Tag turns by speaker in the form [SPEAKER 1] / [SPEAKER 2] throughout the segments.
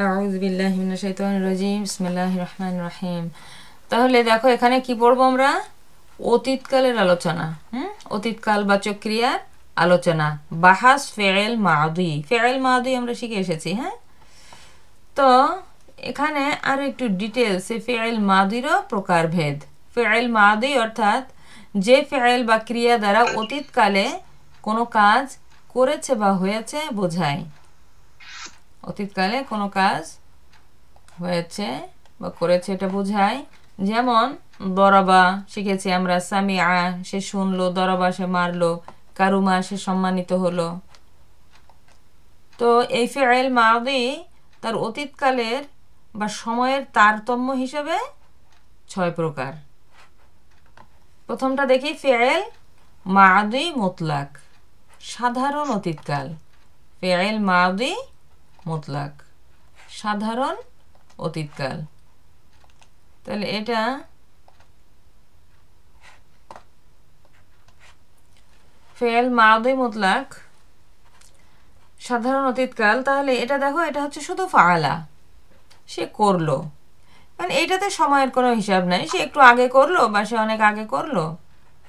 [SPEAKER 1] আউযু বিল্লাহি মিনাশ শাইতানির রাজিম বিসমিল্লাহির রহমানির রহিম। তাহলে দেখো এখানে কি পড়বো আমরা? অতীতকালের আলোচনা। অতীতকালবাচক ক্রিয়ার আলোচনা। বাহাস ফেল মাদি। ফেল মাদি আমরা শিখে এসেছি। হ্যাঁ, তো এখানে আরো একটু ডিটেলস ফেল মাদিরও প্রকারভেদ। ফেল মাদি অর্থাৎ যে ফেল বা ক্রিয়া দ্বারা অতীতকালে কোনো কাজ করেছে বা হয়েছে বোঝায়। অতীতকালে কোনো কাজ হয়েছে বা করেছে এটা বোঝায়। যেমন দরাবা শিখেছি আমরা, সামিআ সে শুনলো, দরাবা সে মারলো, কারুমা সে সম্মানিত হলো। তো এই ফেল মাদি তার অতীতকালের বা সময়ের তারতম্য হিসেবে 6 প্রকার। প্রথমটা দেখি ফেল মাদি মুতলাক, সাধারণ অতীতকাল। ফেল মাদি মুতলাক, সাধারণ অতীতকাল। তাহলে এটা ফেল মাদি মুতলাক সাধারণ অতীতকাল। তাহলে এটা দেখো, এটা হচ্ছে শুধু ফাআলা, সে করলো, মানে এইটাতে সময়ের কোনো হিসাব নাই। সে একটু আগে করলো বা সে অনেক আগে করলো,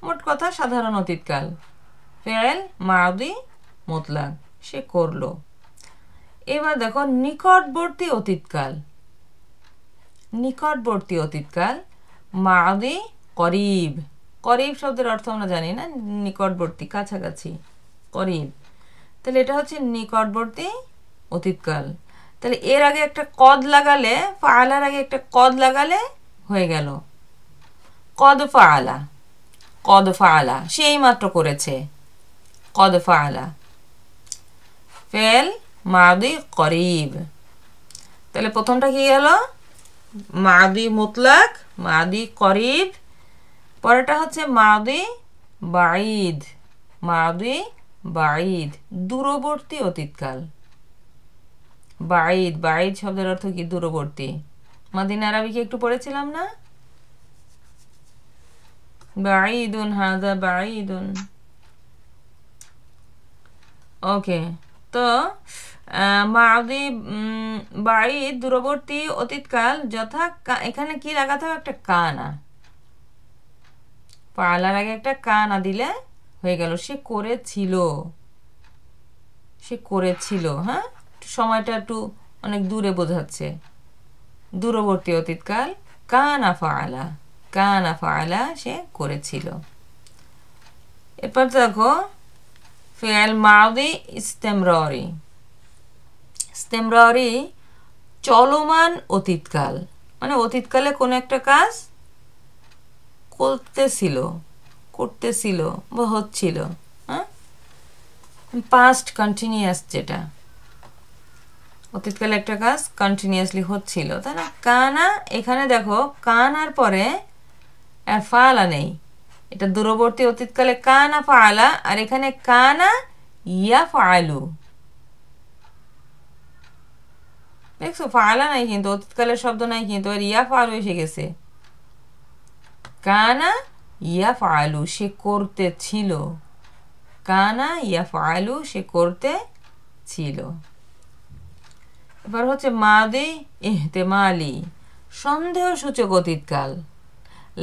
[SPEAKER 1] মোট কথা সাধারণ অতীতকাল। ফেল মাদি মুতলাক, সে করলো। এবার দেখো নিকটবর্তী অতীতকাল। নিকটবর্তী অতীতকাল মাদি করিব। করিব শব্দের অর্থ আমরা জানি না, নিকটবর্তী, কাছাকাছি, করিব। তাহলে এটা হচ্ছে নিকটবর্তী অতীতকাল। তাহলে এর আগে একটা কদ লাগালে, ফাআলার আগে একটা কদ লাগালে হয়ে গেল কদ ফাআলা। কদ ফাআলা, সেই মাত্র করেছে, কদ ফাআলা। ফেল মাদি করিব। তাহলে প্রথমটা কি গেল? মাদি মুতলাক, মাদি করিব। পরেরটা হচ্ছে মাদি বাঈদ। মাদি বাঈদ, দূরবর্তী অতীতকাল। বাঈদ, বাঈদ শব্দের অর্থ কি? দূরবর্তী। মাদিন আরবিকে একটু পড়েছিলাম না? বাঈদুন, হাযা বাঈদুন। ওকে, তো মাদি বাঈদ, দূরবর্তী অতীতকাল যথা, এখানে কি লাগাতে হবে? একটা কানা। পালার আগে একটা কানা দিলে হয়ে গেল সে করেছিল। সে করেছিল। হ্যাঁ, সময়টা একটু অনেক দূরে বোঝাচ্ছে, দূরবর্তী অতীতকাল। কানা ফাআলা, কানা ফাআলা, সে করেছিল। এরপর দেখো ফেল মাদি ইস্তেমরারি। ইস্তেমরারি চলমান অতীতকাল, মানে অতীতকালে কোনো একটা কাজ করতেছিল বা হচ্ছিল। হ্যাঁ, পাস্ট কন্টিনিউয়াস, যেটা অতীতকালে একটা কাজ কন্টিনিউয়াসলি হচ্ছিল, তাই না? কানা, এখানে দেখো কানার পরে ফাআলা নেই, এটা দূরবর্তী অতীতকালে কানা ফাআলা, আর এখানে কানা ইয়াফআলু। দেখছো, ফাআলা নাই কিন্তু, অতীতকালের শব্দ নাই কিন্তু, আর ইয়াফআলু এসে গেছে। কানা ইয়াফআলু, সে করতে ছিল। কানা ইয়াফআলু, সে করতে ছিল। এবার হচ্ছে মাদি ইহতেমালি, সন্দেহসূচক অতীতকাল।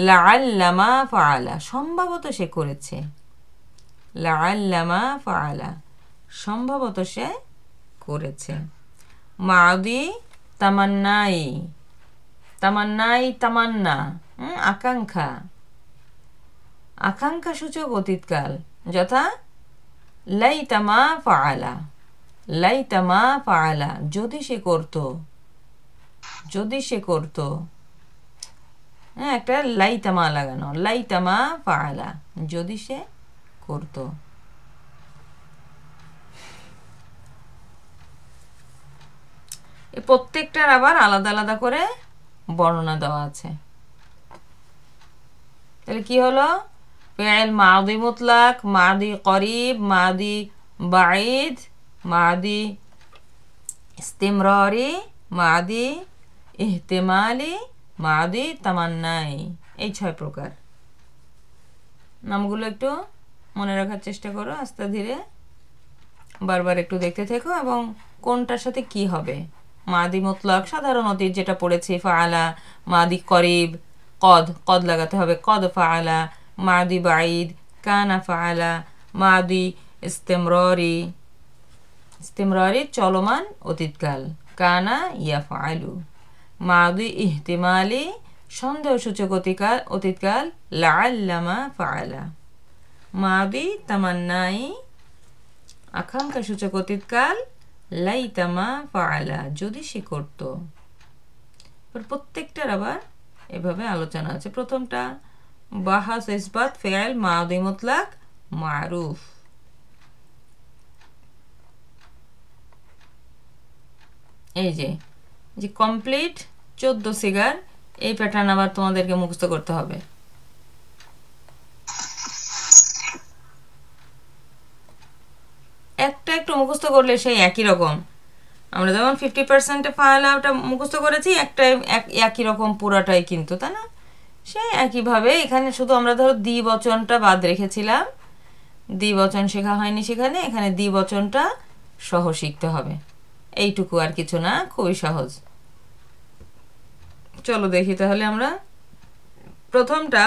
[SPEAKER 1] লাআল্লামা ফাআলা, সম্ভবত সে করেছে। লাআল্লামা ফাআলা, সম্ভবত সে করেছে। মাদি তামান্নাই। তামান্নাই, তামান্না, আকাঙ্ক্ষা। আকাঙ্ক্ষা সূচক অতীতকাল যথা লাইতামা ফাআলা। লাইতামা ফাআলা, যদি সে করত, যদি সে করত। হ্যাঁ, একটা লাইতামা লাগানো, লাইতামা ফাআলা, যদি সে করত। এই প্রত্যেকটার আবার আলাদা আলাদা করে বর্ণনা দেওয়া আছে। তাহলে কি হলো? ফেল মাদি মুতলাক, মাদি করিব, মাদি বাঈদ, মাদি ইস্তিমরারি, মাদি ইহতেমালি, মাদি তামান্নাই, এই 6 প্রকার। নামগুলো একটু মনে রাখার চেষ্টা করো, আস্তে ধীরে বারবার একটু দেখতে থেকো, এবং কোনটার সাথে কি হবে মাদি মুতলাক সাধারণ অতীত যেটা পড়েছি ফাআলা, মাদি করিব কদ, কদ লাগাতে হবে কদ ফাআলা, মাদি বাঈদ কানা ফাআলা, মাদি ইস্তেমরারি, ইস্তেমরারি চলমান অতীতকাল কানা ইয়াফআলু, মাদি ইহতিমালি সন্দেহসূচক অতীতকাল লাআল্লামা ফাআলা, মাদি তামান্নাই আকাঙ্ক্ষা সূচক অতীতকাল লাইতামা ফাআলা যদি সে করত। প্রত্যেকটার আবার এভাবে আলোচনা আছে। প্রথমটা বাহাস ইসবাত ফেল মাদি মুতলাক মারুফ, এই যে কমপ্লিট 14 সিগার, এই প্যাটার্ন আবার তোমাদেরকে মুখস্থ করতে হবে। একটা একটু মুখস্থ করলে সেই একই রকম, আমরা যেমন 50% ফাআলাটা মুখস্থ করেছি, একটা একই রকম পুরাটাই কিন্তু, তাই না? সেই একইভাবে এখানে শুধু আমরা ধরো দ্বিবচনটা বাদ রেখেছিলাম, দ্বিবচন শেখা হয়নি সেখানে, এখানে দ্বিবচনটা সহ শিখতে হবে, এইটুকু আর কিছু না, খুবই সহজ। চলো দেখি তাহলে আমরা প্রথমটা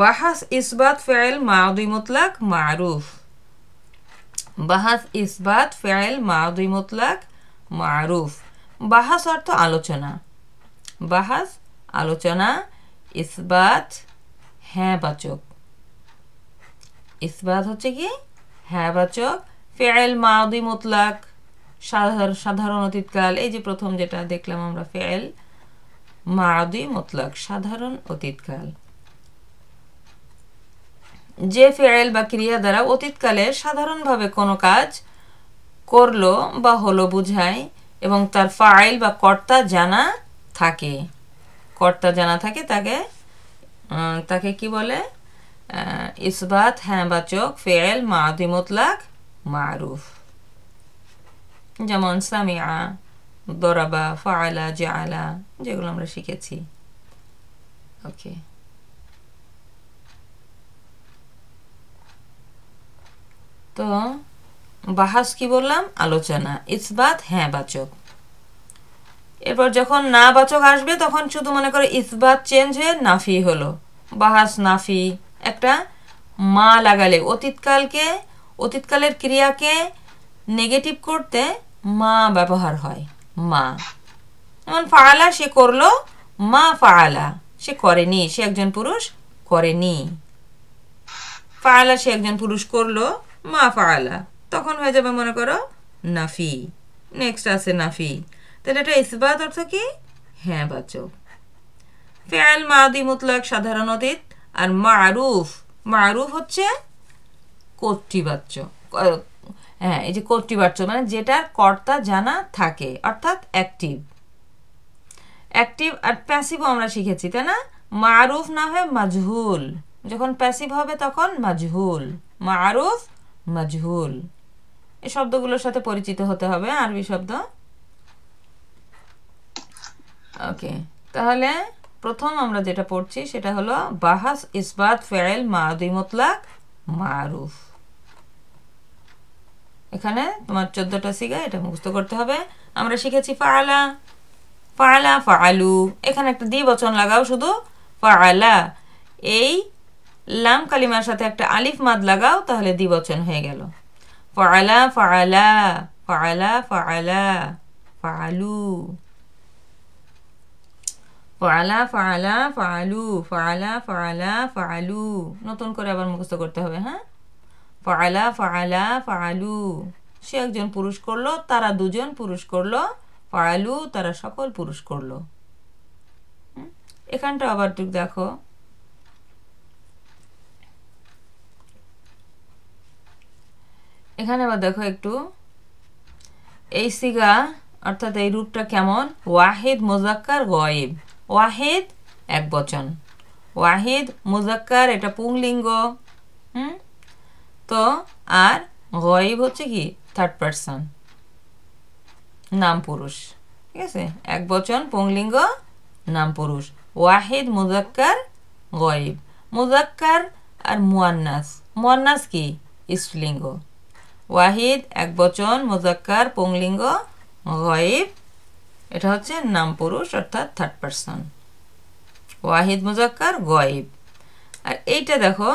[SPEAKER 1] বাহাস ইসবাত ফেল মাদি মুতলাক মারুফ, বাহাস ইসবাত ফেল মাদি মুতলাক মারুফ। বাহাস অর্থ আলোচনা, বাহাস আলোচনা, ইসবাত হ্যাঁ বাচক, ইসবাত হচ্ছে কি হ্যাঁ বাচক, ফেল মাদি মুতলাক সাধারণ অতীতকাল, এই যে প্রথম যেটা দেখলাম আমরা ফেল মাদি মুতলাক সাধারণ অতীতকাল, যে ফেল বা ক্রিয়া দ্বারা অতীতকালে সাধারণভাবে কোনো কাজ করলো বা হলো বুঝায় এবং তার ফাইল বা কর্তা জানা থাকে, কর্তা জানা থাকে তাকে কি বলে? ইসবাত হ্যাঁ বাচক ফেল মাদি মুতলাক মারুফ। যেমন সামিআ, দরাবা, ফাআলা, জাআলা, যেগুলো আমরা শিখেছি। ওকে, তো বাহাস কি বললাম? আলোচনা, ইসবাত হ্যাঁ বাচক। এরপর যখন না বাচক আসবে তখন শুধু মনে করে ইসবাত চেঞ্জ হয়ে নাফি হলো, বাহাস নাফি। একটা মা লাগালে অতীতকালের ক্রিয়াকে নেগেটিভ করতে মা ব্যবহার হয়, মা। যেমন ফাআলা সে করলো, মা ফাআলা সে করেনি, সে একজন পুরুষ করেনি। ফাআলা সে একজন পুরুষ করলো, মা ফাআলা, তখন হয়ে যাবে মনে করো নাফি। নেক্সট আছে নাফি, তাহলে এটা ইসবাত অর্থ কি হ্যাঁ বাচক। ফেল মাদি মুতলাক সাধারণ অতীত, আর মারুফ, মারুফ হচ্ছে কর্তৃবাচ্য, হ্যাঁ এই যে কর্তৃবাচ্য মানে যেটার কর্তা জানা থাকে, অর্থাৎ অ্যাক্টিভ। অ্যাক্টিভ আর প্যাসিভও আমরা শিখেছি, তাই না? মারুফ না হয় মাজহুল, যখন প্যাসিভ হবে তখন মাজহুল, মারুফ মাজহুল। এই শব্দগুলোর সাথে পরিচিত হতে হবে, আরবি শব্দ। ওকে, তাহলে প্রথম আমরা যেটা পড়ছি সেটা হলো বাহাস ইসবাত ফেল মাদি মুতলাক মারুফ। এখানে তোমার 14টা সিগা, এটা মুখস্থ করতে হবে। আমরা শিখেছি ফাআলা, ফাআলা, ফাআলু, এখানে একটা দ্বিবচন লাগাও শুধু ফাআলা, এই লাম কালিমার সাথে একটা আলিফ মাদ লাগাও, তাহলে দ্বিবচন হয়ে গেল। ফাআলা ফাআলা, ফাআলা ফাআলা, ফাআলু, ফাআলা ফাআলা ফাআলু, ফাআলা ফাআলা ফাআলু। নতুন করে আবার মুখস্থ করতে হবে, হ্যাঁ? ফাআলা ফাআলা ফাআলু, সে একজন পুরুষ করলো, তারা দুজন পুরুষ করলো, ফাআলু তারা সকল পুরুষ করলো। এখানটা আবার একটু দেখো, এখানে আবার দেখো একটু, এই সিগা অর্থাৎ এই রূপটা কেমন? ওয়াহিদ মুজাক্কার গয়েব, ওয়াহিদ এক বচন, ওয়াহিদ মুজাক্কার এটা পুংলিঙ্গ, তো আর গয়েব হচ্ছে কি থার্ড পারসন, নাম পুরুষ, ঠিক আছে? এক বচন পুংলিঙ্গ নাম পুরুষ, ওয়াহিদ মুজাক্কার গয়েব। মুজাক্কার আর মুয়ান্নাস, মুয়ান্নাস কি স্ত্রীলিঙ্গ, ওয়াহিদ এক বচন, মুজাক্কার পুংলিঙ্গ, গয়েব এটা হচ্ছে নাম পুরুষ অর্থাৎ থার্ড পারসন। ওয়াহিদ মুজাক্কার গয়েব। আর এইটা দেখো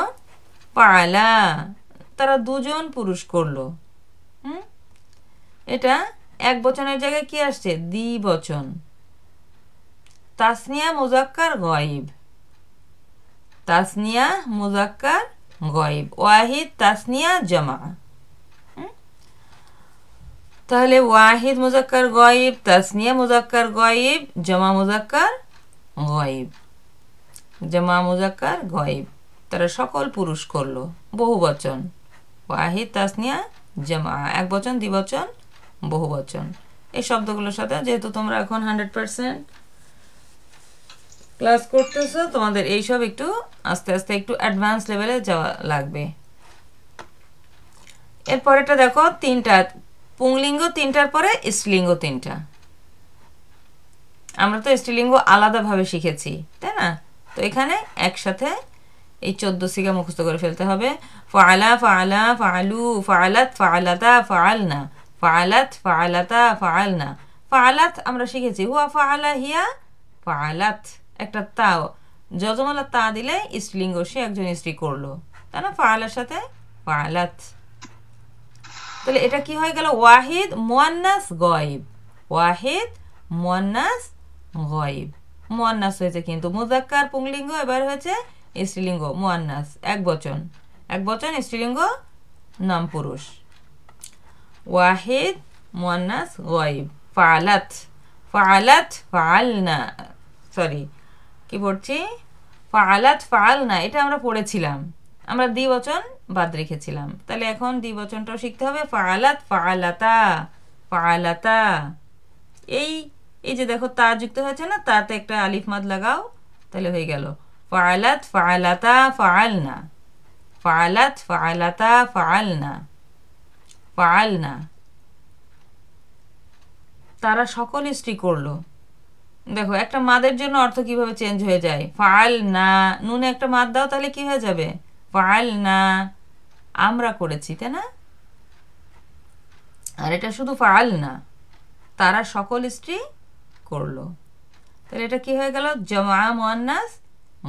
[SPEAKER 1] পালা, তারা দুজন পুরুষ করলো। এটা এক বচনের জায়গায় কি আসছে? দ্বিবচন। তাসনিয়া মুজাক্কার গয়েব, তাসনিয়া মুজাক্কার গয়েব। ওয়াহিদ তাসনিয়া জামা। তাহলে ওয়াহিদ মুজাক্কার গয়েব, তাসনিয়া মুজাক্কার গয়েব, জামা মুজাক্কার গয়েব। জামা মুজাক্কার গয়েব, তারা সকল পুরুষ করলো। বহুবচন ওয়াহিদ তাসনিয়া জামা, এক বচন দ্বিবচন বহুবচন। এই শব্দগুলোর সাথে যেহেতু তোমরা এখন 100% ক্লাস করতেছো, তোমাদের এইসব একটু আস্তে আস্তে একটু অ্যাডভান্স লেভেলে যাওয়া লাগবে। এরপরেটা দেখো তিনটা পুংলিঙ্গ, তিনটার পরে স্ত্রীলিঙ্গ তিনটা। আমরা তো স্ত্রীলিঙ্গ আলাদাভাবে শিখেছি, তাই না? তো এখানে একসাথে এই 14 সিগা মুখস্থ করে ফেলতে হবে। ফাআলা ফাআলা ফাআলু ফাআলাত ফাআলাতা ফাআলনা ফাআলাত ফাআলাতা ফাআলনা। ফাআলাত আমরা শিখেছি হুয়া ফাআলা হিয়া ফাআলাত, একটা তা যজমালা তা দিলে স্ত্রীলিঙ্গ, সে একজন স্ত্রী করলো, তাই না? ফাআলার সাথে ফাআলাত। তাহলে এটা কি হয়ে গেল? ওয়াহিদ মুয়ান্নাস গয়েব। ওয়াহিদ মুয়ান্নাস গয়েব, মুয়ান্নাস হয়েছে কিন্তু মুজাক্কার পুংলিঙ্গ, এবার হয়েছে স্ত্রীলিঙ্গ মুয়ান্নাস, এক বচন, এক বচন স্ত্রীলিঙ্গ নাম পুরুষ। ওয়াহিদ মুয়ান্নাস গয়েব। ফাআলাত ফাআলাত ফাআলনা, সরি কি পড়ছি? ফাআলাত ফাআলনা, এটা আমরা পড়েছিলাম, আমরা দ্বিবচন বাদ রেখেছিলাম। তাহলে এখন দ্বিবচনটাও শিখতে হবে। ফাআলাত ফাআলাতা ফাআলাতা। এই এই যে দেখো তা যুক্ত হয়েছে না, তাতে একটা আলিফ মাদ লাগাও, তাহলে হয়ে গেল ফাআলাত ফাআলাতা ফাআলনা ফাআলাত ফাআলাতা ফাআলনা ফাআলনা। তারা সকল স্ত্রী করলো। দেখো একটা মাদের জন্য অর্থ কিভাবে চেঞ্জ হয়ে যায়। ফাআলনা, নুনে একটা মাদ দাও, তাহলে কি হয়ে যাবে? ফাআলনা, আমরা করেছি, তাই না? আর এটা শুধু ফাআলনা, তারা সকল স্ত্রী করলো। তাহলে এটা কি হয়ে গেল? জামা মুয়ান্নাস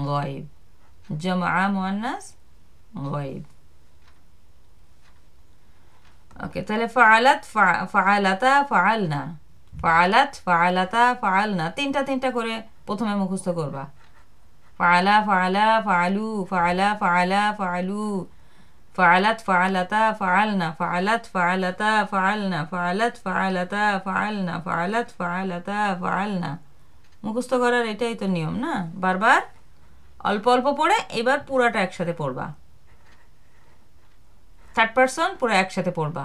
[SPEAKER 1] গয়েব। জামা মুয়ান্নাস গয়েব। ওকে, তাহলে ফাআলাত ফাআলাতা ফাআলনা ফাআলাত ফাআলাতা ফাআলনা, তিনটা তিনটা করে প্রথমে মুখস্থ করবা। ফাআলা ফাআলা ফাআলু ফাআলা ফাআলা ফাআলু ফাআলাত ফাআলাতা ফাআলনা ফাআলাত ফাআলাতা ফাআলনা ফাআলাত ফাআলাতা ফাআলনা ফাআলাত ফাআলাতা ফাআলনা। মুখস্থ করার এটাই তো নিয়ম না, বারবার অল্প অল্প পড়ে এবার পুরাটা একসাথে পড়বা। থার্ড পারসন পুরো একসাথে পড়বা।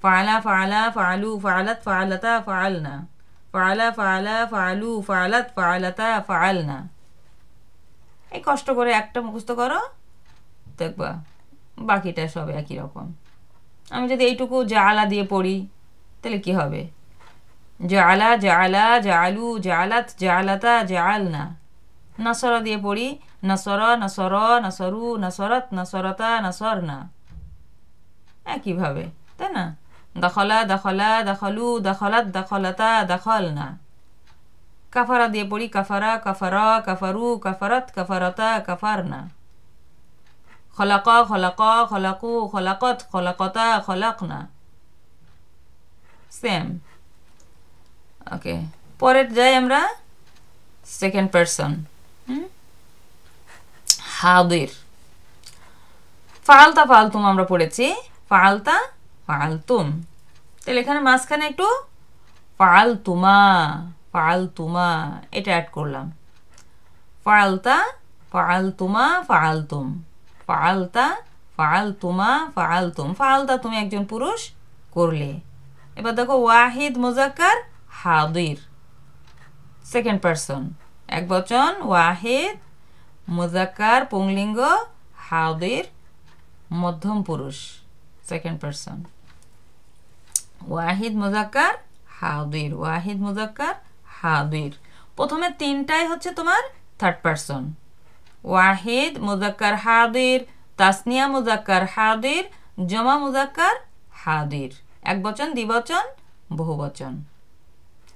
[SPEAKER 1] ফাআলা ফাআলা ফাআলু ফাআলাত ফাআলাতা ফাআলনা ফাআলা ফাআলা ফাআলু ফাআলাত ফাআলাতা ফাআলনা। এই কষ্ট করে একটা মুখস্থ করো, দেখবা বাকিটা সব একই রকম। আমি যদি এইটুকু জাআলা দিয়ে পড়ি তাহলে কি হবে? জাআলা জাআলা জাআলু জাআলাত জাআলাতা জাআলনা। নাসরা দিয়ে পড়ি নাসরা নাসরা নাসরু নাসরাত নাসরাতা নাসরনা, একইভাবে, তাই না? দখলা দখলা দখলু দখলাত দখলাতা দখলনা। কাফারা দিয়ে পড়ি কাফারা কাফারা কাফারু কাফারাত কাফারাতা কাফারনা। খলাকা খলাকা খলাকু খলাকত খলাকতা খলাকনা, সেম। ওকে, পরের যাই আমরা সেকেন্ড পারসন। হাদির। ফালতা ফালতুম আমরা পড়েছি, ফালতা ফালতুম। তাহলে এখানে মাঝখানে একটু ফালতুমা ফালতুমা এটা অ্যাড করলাম। ফালতা ফালতুমা ফালতুম ফালতা ফালতুমা ফালতুম। ফালতা তুমি একজন পুরুষ করলে। এবার দেখো ওয়াহিদ মুজাক্কার হাদির, সেকেন্ড পারসন, এক বচন ওয়াহিদ মুজাক্কার পুংলিঙ্গ হাদির মধ্যম পুরুষ, সেকেন্ড পারসন। ওয়াহিদ মুজাক্কার হাদির, ওয়াহিদ মুজাক্কার হাদির। প্রথমে তিনটাই হচ্ছে তোমার থার্ড পারসন। ওয়াহিদ মুজাক্কার হাদির, তাসনিয়া মুজাক্কার হাদির, জমা মুজাক্কার হাদির, এক বচন দ্বিবচন বহুবচন,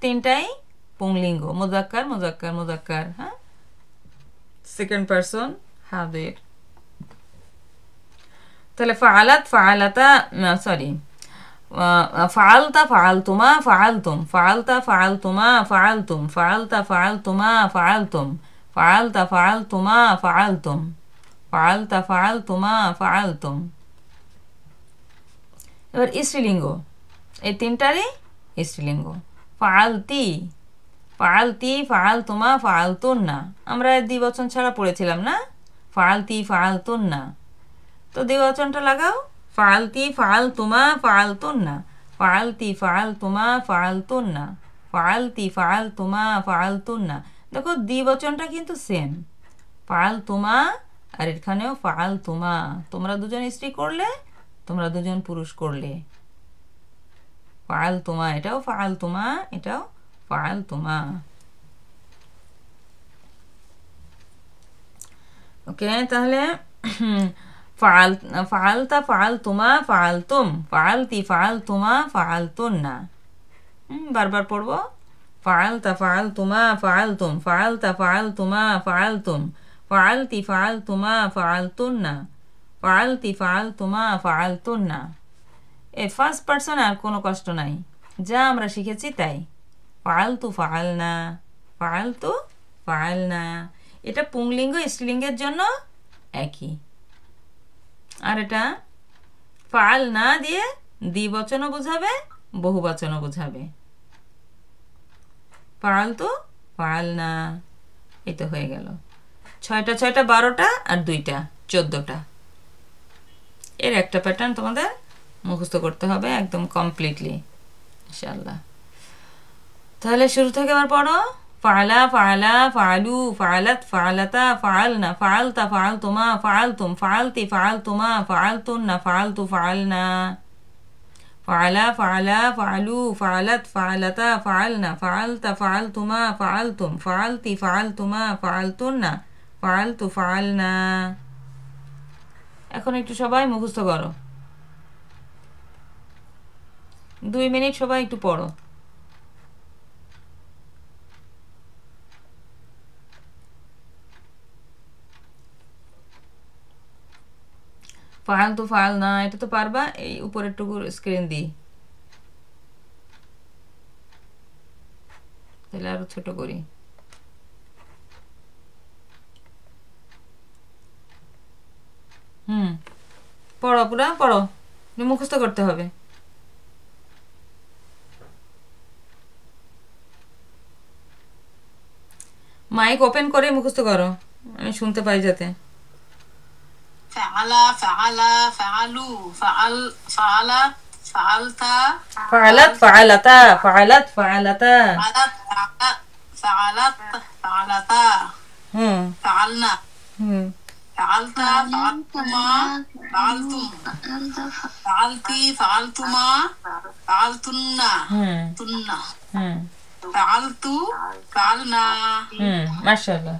[SPEAKER 1] তিনটাই পুংলিঙ্গ মুজাক্কার মুজাক্কার মুজাক্কার হ্যাঁ সেকেন্ড পারসন হাদির তাহলে ফাআলাত ফাআলাতা সরি ফাআলতা ফাআলতুমা ফাআলতুম ফাআলতা ফাআলতুমা ফাআলতুম ফাআলতা ফাআলতুমা ফাআলতুম ফাআলতা ফাআলতুমা ফাআলতুম ফাআলতা ফাআলতুমা ফাআলতুম এবার স্ত্রীলিঙ্গ এই তিনটারই স্ত্রীলিঙ্গ ফাআলতি ফাআলতি ফাআলতুমা ফাআলতুন্না আমরা দ্বিবচন ছাড়া পড়েছিলাম না ফাআলতি ফাআলতুন্না তো দ্বিবচনটা লাগাও ফাআলতি ফাআলতুমা ফাআলতুন্না ফাআলতি ফাআলতুমা ফাআলতুন্না ফাআলতি ফাআলতুমা ফাআলতুন্না দেখো দ্বিবচনটা কিন্তু সেম ফাআলতুমা আর এখানেও ফাআলতুমা তোমরা দুজন স্ত্রী করলে তোমরা দুজন পুরুষ করলে ফাআলতুমা এটাও ফাআলতুমা এটাও ফাআলতুমা ওকে তাহলে ফাআলতা ফাআলতুমা ফাআলতুম ফাআলতি ফাআলতুমা ফাআলতুন্না বারবার পড়বো ফাআলতা ফাআলতুমা ফাআলতুম ফাআলতা ফাআলতুমা ফাআলতুম ফাআলতি ফাআলতুমা ফাআলতুন্না ফাআলতি ফাআলতুমা ফাআলতুন্না এই ফার্স্ট পারসন আর কোনো কষ্ট নাই যা আমরা শিখেছি তাই ফাআলতু ফাআলনা ফাআলতু ফাআলনা এটা পুংলিঙ্গ স্ত্রীলিঙ্গের জন্য একই আর এটা ফাআলনা দিয়ে দ্বিবচনও বোঝাবে বহুবচনও বোঝাবে ফাআলতু ফাআলনা এই তো হয়ে গেল 6টা 6টা 12টা আর 2টা 14টা এর একটা প্যাটার্ন তোমাদের মুখস্থ করতে হবে একদম কমপ্লিটলি ইনশাআল্লাহ তাহলে শুরু থেকে আবার পড়ো ফাআলা ফাআলা ফাআলু ফাআলাত ফাআলাতা ফাআলনা ফাআলতা ফাআলতুমা ফাআলতুম ফাআলতি ফাআলতুমা ফাআলতুন্না ফাআলতু ফাআলনা ফাআলা ফাআলা ফাআলু ফাআলাত ফাআলাতা ফাআলনা ফাআলতা ফাআলতুমা ফাআলতুম ফাআলতি ফাআলতুমা ফাআলতুন্না ফাআলতু ফাআলনা এখন একটু সবাই মুখস্থ করো 2 মিনিট সবাই একটু পড়ো ফাআলতু ফাআলনা এটা তো পারবা এই উপরেরটুকু স্ক্রিন দি তাহলে আরো ছোট করি পড়ো পুরা পড়ো মুখস্থ করতে হবে মাইক ওপেন করে মুখস্থ করো আমি শুনতে পাই যাতে
[SPEAKER 2] ফাআলা ফাআলা ফাআলু ফাআল ফাআলাত ফাআলতা
[SPEAKER 1] ফাআলাত ফাআলাতা ফাআলাত ফাআলাতা
[SPEAKER 2] ফাআলাত ফাআলাতা ফাআলনা ফাআলতা ফাআলতুমা ফাআলতুম ফাআলতি ফাআলতুমা ফাআলতুন্না তুন্না ফাআলতু ফাআলনা
[SPEAKER 1] মাশাআল্লাহ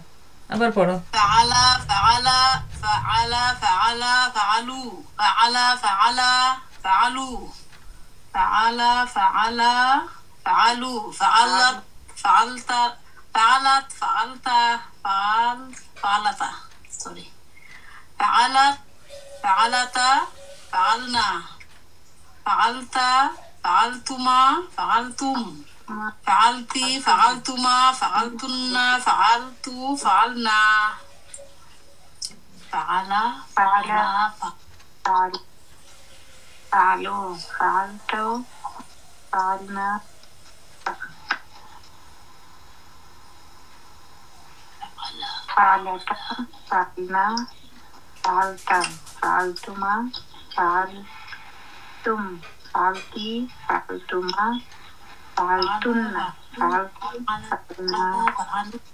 [SPEAKER 1] আবার পড়ো
[SPEAKER 2] ফাআলা ফাআলা ফাআলা ফাআলা ফাআলু ফাআলা ফাআলা ফাআলু ফাআলা ফাআলা ফাআলু ফাআলাত ফাআলতা ফাআলাত ফাআলতা ফাআল ফাআলাতা সরি ফাআলাত ফাআলাতা ফাআলনা ফাআলতা ফাআলতুমা ফাআলতুম ফাআলতি ফাআলতুমা ফাআলতুন্না ফাআলতু ফাআলনা ফাআলা ফাআলা ফাআলু ফাআলতু ফাআলনা ফাআলাতা ফাআলনা ফাআলতা ফাআলতুমা ফাআলতুম ফাআলতি ফাআলতুমা ফাআলতুন্না ফাআলতু ফাআলনা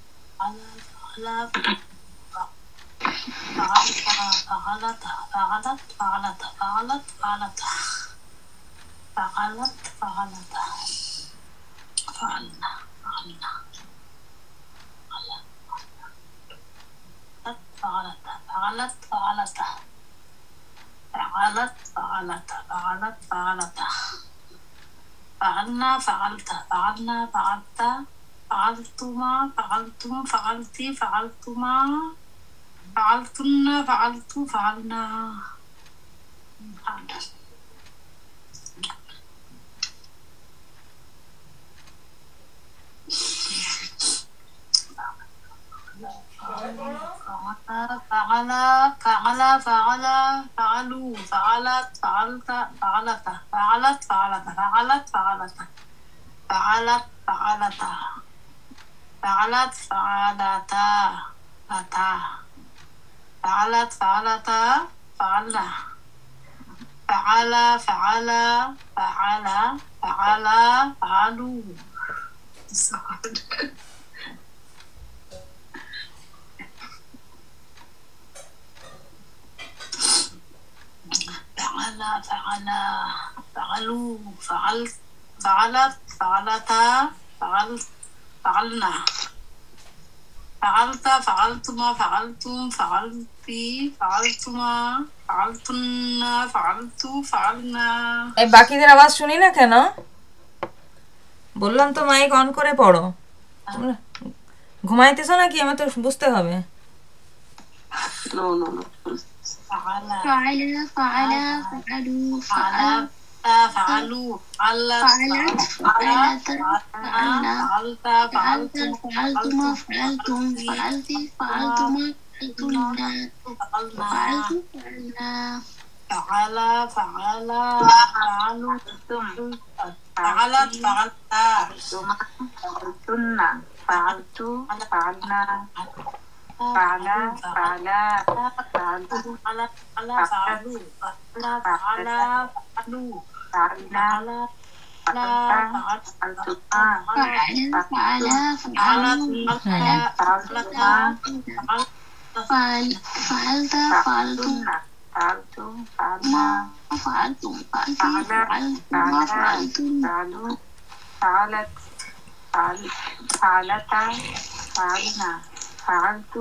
[SPEAKER 2] فعلنا فعلت فعلنا فعلت فعلتما فعلتم فعلتي فعلتما فعلتن فعلت فعلنا فعل فعل فعل فعلوا فعلت فعلت فعلت فعلت فعلت فعلت فعلت فعلت فعلت فعلت فعلتا فتا فعلت فعلتا فعلنا فعل فعل فعل فعل فعلوا فعل فعل فعلوا فعلت فعلت فعلتا فعلت فعلنا فعلت فعلتما فعلتم فعلتي فعلتما فعلتن فعلت فعلنا
[SPEAKER 1] এই বাকিদের আওয়াজ শুনি না কেন? বললাম তো মাইক অন করে পড়ো। তোমরা ঘুমাইতেছো নাকি? আমার তো বুঝতে হবে।
[SPEAKER 2] No, no, no. فعل
[SPEAKER 3] فعل فعل فعلوا فعل
[SPEAKER 2] فعلوا فعلت
[SPEAKER 3] فعلت فعلت فعلنا
[SPEAKER 2] فعلت
[SPEAKER 3] فعلت فعلتما فعلتم فعلتي فعلتما فعلتنا فعلت فعلنا
[SPEAKER 2] فعل فعل فعلوا فعلت فعلتا فعلتن فعلت فعلنا فعل فعل فعلت فعل فعلوا فعل فعلوا فعلنا
[SPEAKER 3] فعل فعل فعلوا فعلت فعلتم
[SPEAKER 2] فعلتم فعلنا
[SPEAKER 3] فعلتم فعلتي فعلتما فعلتم
[SPEAKER 2] فعلوا فعلت فعلتا فعلنا فعلت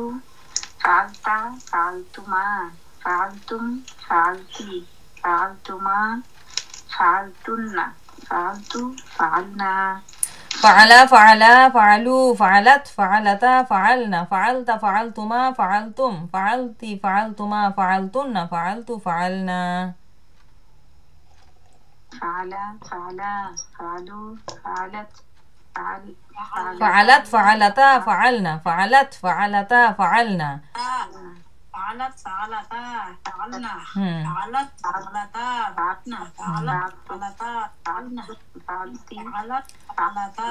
[SPEAKER 2] فعلت فعلتما فعلتم فعلتي فعلتما فعلتن فعلت فعلنا
[SPEAKER 1] فعل فعل فعلوا فعلت فعلتا فعلنا فعلت فعلتما فعلتم فعلتي فعلتما فعلتن فعلت فعلنا
[SPEAKER 2] فعل فعل فعلوا فعلت
[SPEAKER 1] فعلت فعلتا فعلنا فعلت فعلتا فعلنا
[SPEAKER 2] فعلت فعلتا فعلنا
[SPEAKER 1] Hmm.
[SPEAKER 2] فعلت فعلتا فعلنا فعلت فعلتا فعلنا فعلتي فعلت فعلتا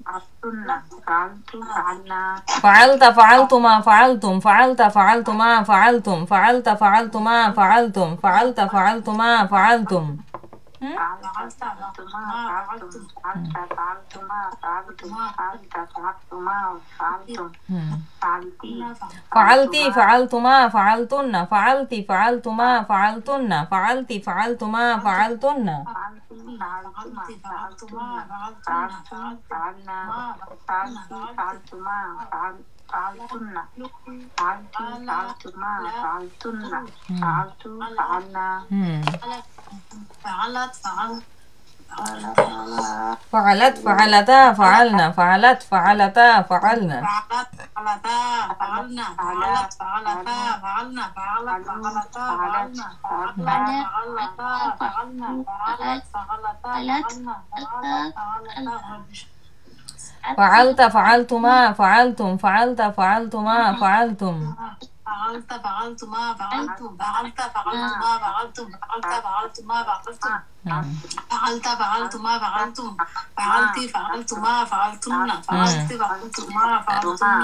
[SPEAKER 2] فعلتن فعلت فعلنا
[SPEAKER 1] فعلت فعلتما فعلتم فعلت فعلتما فعلتم فعلت فعلتما فعلتم فعلت فعلتما فعلتم
[SPEAKER 2] فعلت فعلتما فعلتم فعلت فعلتما فعلتم فعلت فعلتما فعلتم فعلتي
[SPEAKER 1] فعلتي فعلتما فعلتن فعلتي فعلتما فعلتن فعلتي فعلتما فعلتن
[SPEAKER 2] فعلتي فعلتما فعلتن فعلنا فعلتي فعلتما فعلتن فعلتي فعلتما فعلتن فعلت فعلنا فعلت
[SPEAKER 1] فعلت فعلتا فعلنا فعلت فعلتا فعلنا
[SPEAKER 2] فعلت فعلتا فعلنا فعلت فعلتا فعلنا فعلت فعلتا فعلنا فعلتا فعلنا فعلت فعلتا فعلنا
[SPEAKER 1] فعلت فعلتما فعلتم فعلت فعلتما فعلتم
[SPEAKER 2] فعلت فعلتما فعلتم فعلت فعلتما فعلتم فعلت فعلتما فعلتم فعلت فعلتما فعلتم فعلتي فعلتما فعلتن فعلت فعلتما فعلتن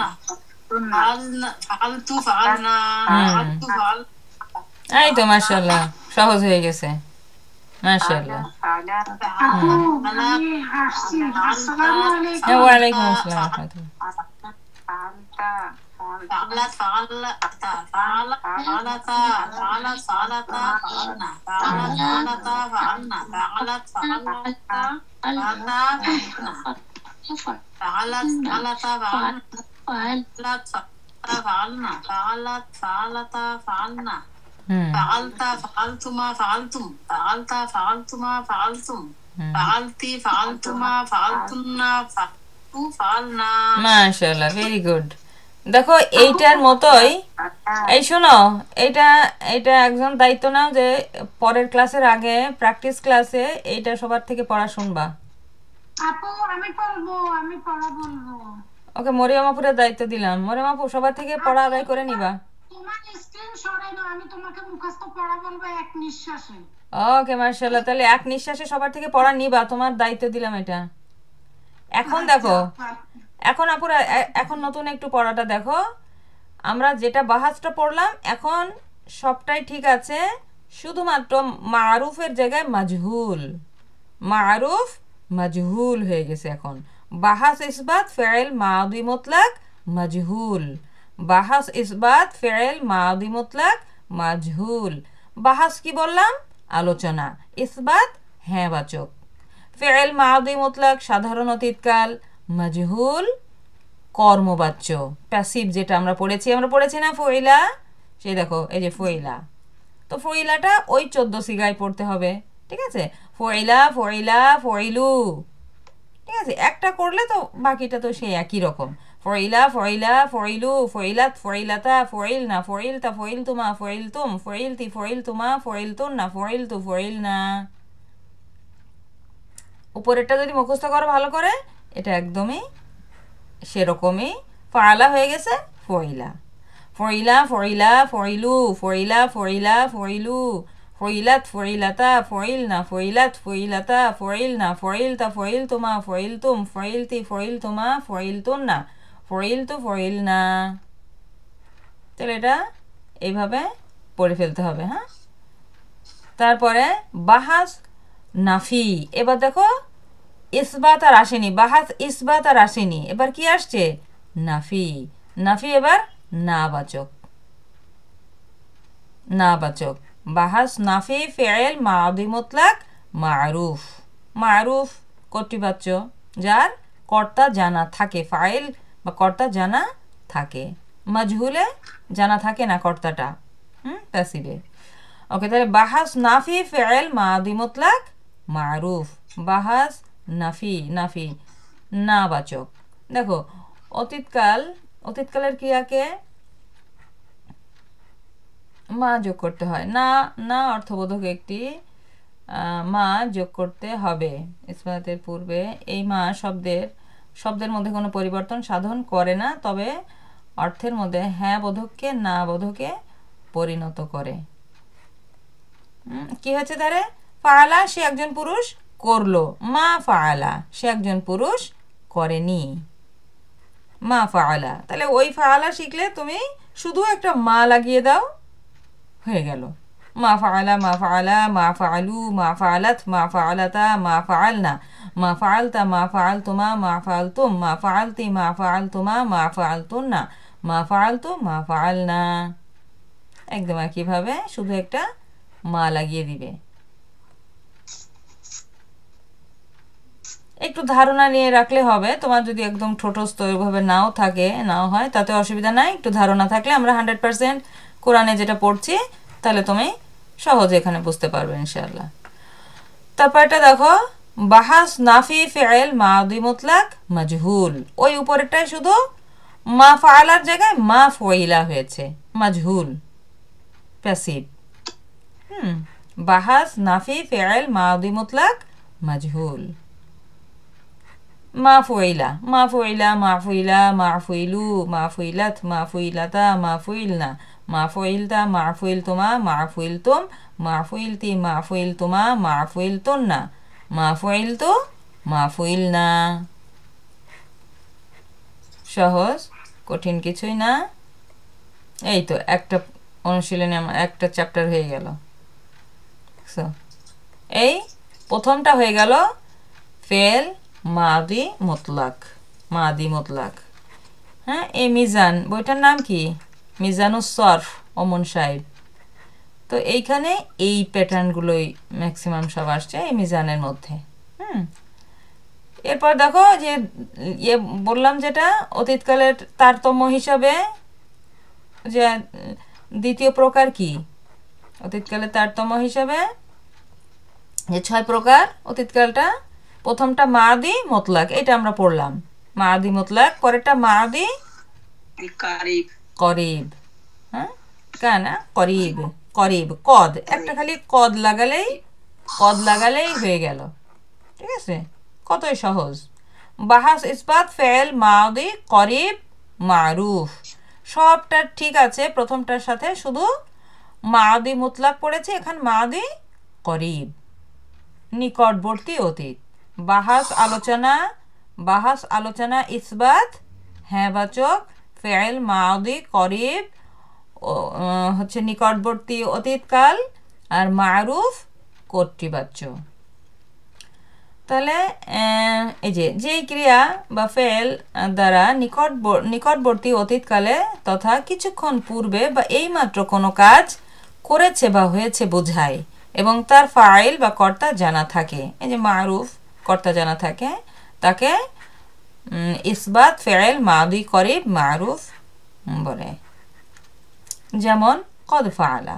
[SPEAKER 2] فعلت فعلنا فعلت فعلت
[SPEAKER 1] এই তো মাশাআল্লাহ সহজ হয়ে গেছে মাশাআল্লাহ ওয়া আলাইকুম আসসালাম ওয়া রাহমাতুল্লাহ
[SPEAKER 2] فعلت فعلت فعلت فعلتا فعلت فعلتا فعلنا فعلت فعلتا فعلنا فعلت فعلتا فعلنا فعلت فعلتا فعلنا فعلت فعلنا فعلت فعلتا فعلنا فعلت فعلتما فعلتم فعلت فعلتما فعلتم فعلتي فعلتما فعلتن فعلنا
[SPEAKER 1] মাশাআল্লাহ, ভেরি গুড। দেখো এইটার মতোই, এই শোনো, এটা এটা একজন দায়িত্ব নাও যে পরের ক্লাসের আগে প্র্যাকটিস ক্লাসে এইটা সবার থেকে পড়া শুনবা।
[SPEAKER 4] আপু আমি বলবো, আমি পড়া বলবো।
[SPEAKER 1] ওকে, মরিয়ম আপুরের দায়িত্ব দিলাম। মরিয়ম আপু সবার থেকে পড়া আদায় করে নিবা।
[SPEAKER 4] তোমার স্ক্রিন সরাই নাও, আমি তোমাকে মুখস্থ পড়া বলবো এক নিঃশ্বাসে।
[SPEAKER 1] ওকে মাশাআল্লাহ, তাহলে এক নিঃশ্বাসে সবার থেকে পড়া নিবা, তোমার দায়িত্ব দিলাম এটা। এখন দেখো, এখন আপুরা এখন নতুন একটু পড়াটা দেখো। আমরা যেটা বাহাজটা পড়লাম এখন সবটাই ঠিক আছে, শুধুমাত্র মারুফের জায়গায় মাজহুল, মারুফ মাজহুল হয়ে গেছে। এখন বাহাস ইসবাত ফেল মাদি মুতলাক মাজহুল, বাহাস ইসবাত ফেল মাদি মুতলাক মাজহুল। বাহাস কি বললাম? আলোচনা। ইসবাত হ্যাঁ বাচক। ফেল মাদি মুতলাক সাধারণ অতীতকাল, মাজহুল কর্মবাচ্য প্যাসিভ, যেটা আমরা পড়েছি না ফইলা, সেই দেখো এই যে ফইলা, তো ফইলাটা ওই 14 সিগায় পড়তে হবে, ঠিক আছে? ফইলা ফইলা ফইলু, ঠিক আছে? একটা করলে তো বাকিটা তো সেই একই রকম। ফইলা ফইলা ফইলু, ফইলাত ফইলাতা, ফইল না ফইলতা, ফইল তুমা, ফইল তুম, ফইলতি, ফইল তুমা, ফইল তুন না, ফইল তু, ফইল না। উপরেরটা যদি মুখস্থ করো ভালো করে, এটা একদমই সেরকমই ফালা হয়ে গেছে ফইলা। ফইলা ফইলা ফইলু, ফইলা ফইলা ফইলু, ফইলাত ফইলাতা, ফইল না ফইলাত ফইলাতা, ফইল না ফইলতা, ফইল তুমা, ফইল তুম, ফইলতি, ফইল তুমা, ফইল তুন না, ফইল তু, ফইল না। তাহলে এটা এইভাবে পড়ে ফেলতে হবে। হ্যাঁ, তারপরে বাহাস নাফি। এবার দেখো ইসবাত আর আসেনি, বাহাস ইসবাত আর আসেনি, এবার কি আসছে? নাফি। নাফি এবার নাবাচক, নাবাচক। বাহাস নাফি ফেল মাদি মুতলাক মারুফ, মারুফ কর্তৃবাচ্য যার কর্তা জানা থাকে, ফাইল বা কর্তা জানা থাকে। মাজহুলে জানা থাকে না কর্তাটা, প্যাসিভে। ওকে, তাহলে বাহাস নাফি ফেল মাদি মুতলাক মারুফ, বাহাস নাফি, নাফি নাবাচক। দেখো অতীতকাল, অতীতকালের ক্রিয়াকে মা যোগ করতে হয় না, না অর্থবোধক একটি মা যোগ করতে হবে ইসবাতের পূর্বে। এই মা শব্দের মধ্যে কোনো পরিবর্তন সাধন করে না, তবে অর্থের মধ্যে হ্যাঁ বোধককে না বোধকে পরিণত করে। কি হচ্ছে তারে? ফাআলা সে একজন পুরুষ করলো, মা ফাআলা সে একজন পুরুষ করেনি, মা ফাআলা। তাহলে ওই ফাআলা শিখলে তুমি শুধু একটা মা লাগিয়ে দাও, হয়ে গেল। মা ফাআলা, মা ফাআলা, মা ফাআলু, মা ফাআলাত, মা ফাআলাতা, মা ফাআলনা, মা ফাআলতা, মা ফাআলতুমা, মা ফাআলতুম, মা ফাআলতি, মা ফাআলতুমা, মা ফাআলতুন্না, মা ফাআলতু, মা ফাআলনা। একদম একইভাবে শুধু একটা মা লাগিয়ে দিবে। একটু ধারণা নিয়ে রাখলে হবে, তোমার যদি একদম ঠোঁটস্থ ওইভাবে নাও হয় তাতে অসুবিধা নাই। একটু ধারণা থাকলে, আমরা 100% কোরআনে যেটা পড়ছি তাহলে তুমি সহজে এখানে বুঝতে পারবে ইনশাআল্লাহ। তারপর এটা দেখো বাহাস নাফি ফেল মাদি মুতলাক মাজহুল, ওই উপরেরটাই শুধু মা ফাআলার জায়গায় মা ফইলা হয়েছে, মাজহুল প্যাসিভ। বাহাস নাফি ফেল মাদি মুতলাক মাজহুল। মা ফুইলা, মা ফুইলা, মা ফুইলা, মা ফুইলু, মা ফুইলাত, মা ফুইলাতা, মা ফুইলনা, মা ফুইলতা, মা ফুইলতুমা, মা ফুইলতুম, মা ফুইলতি, মা ফুইলতুমা, মা ফুইলতুন্না, মা ফুইলতু, মা ফুইলনা। সহজ, কঠিন কিছুই না। এই তো একটা অনুশীলনে আমার একটা চ্যাপ্টার হয়ে গেল। এই প্রথমটা হয়ে গেল ফেল মাদি মুতলাক, মাদি মুতলাক। হ্যাঁ, এই মিজান বইটার নাম কি? মিজানুস সরফ, অমন সাহেব। তো এইখানে এই প্যাটার্নগুলোই ম্যাক্সিমাম সব আসছে এই মিজানের মধ্যে। এরপর দেখো যে বললাম যেটা অতীতকালের তারতম্য হিসাবে যে দ্বিতীয় প্রকার কি, অতীতকালের তারতম্য হিসাবে যে 6 প্রকার অতীতকালটা, প্রথমটা মাদি মুতলাক, এটা আমরা পড়লাম। মাদি মুতলাক, পরেরটা মাদি
[SPEAKER 2] করিব
[SPEAKER 1] করিব। হ্যাঁ, কানা করিব, করিব কদ, একটা খালি কদ লাগালেই হয়ে গেল। ঠিক আছে, কতই সহজ। বাহাস ইসবাত ফেল মাদি করিব মারুফ, সবটা ঠিক আছে। প্রথমটার সাথে শুধু মাদি মুতলাক পড়েছে, এখানে মাদি করিব, নিকটবর্তী অতীত। বাহাস আলোচনা ইসবাত হ্যাঁ বাচক, ফেল মাদি করিব হচ্ছে নিকটবর্তী অতীতকাল, আর মারুফ কর্তৃবাচ্য। তাহলে এই যেই ক্রিয়া বা ফেল দ্বারা নিকটবর্তী অতীতকালে তথা কিছুক্ষণ পূর্বে বা এইমাত্র কোনো কাজ করেছে বা হয়েছে বোঝায় এবং তার ফাইল বা কর্তা জানা থাকে, এই যে মারুফ কর্তা জানা থাকে, তাকে ইসবাত ফেল মাদি করিব মারুফ বলে। যেমন কদ ফাআলা,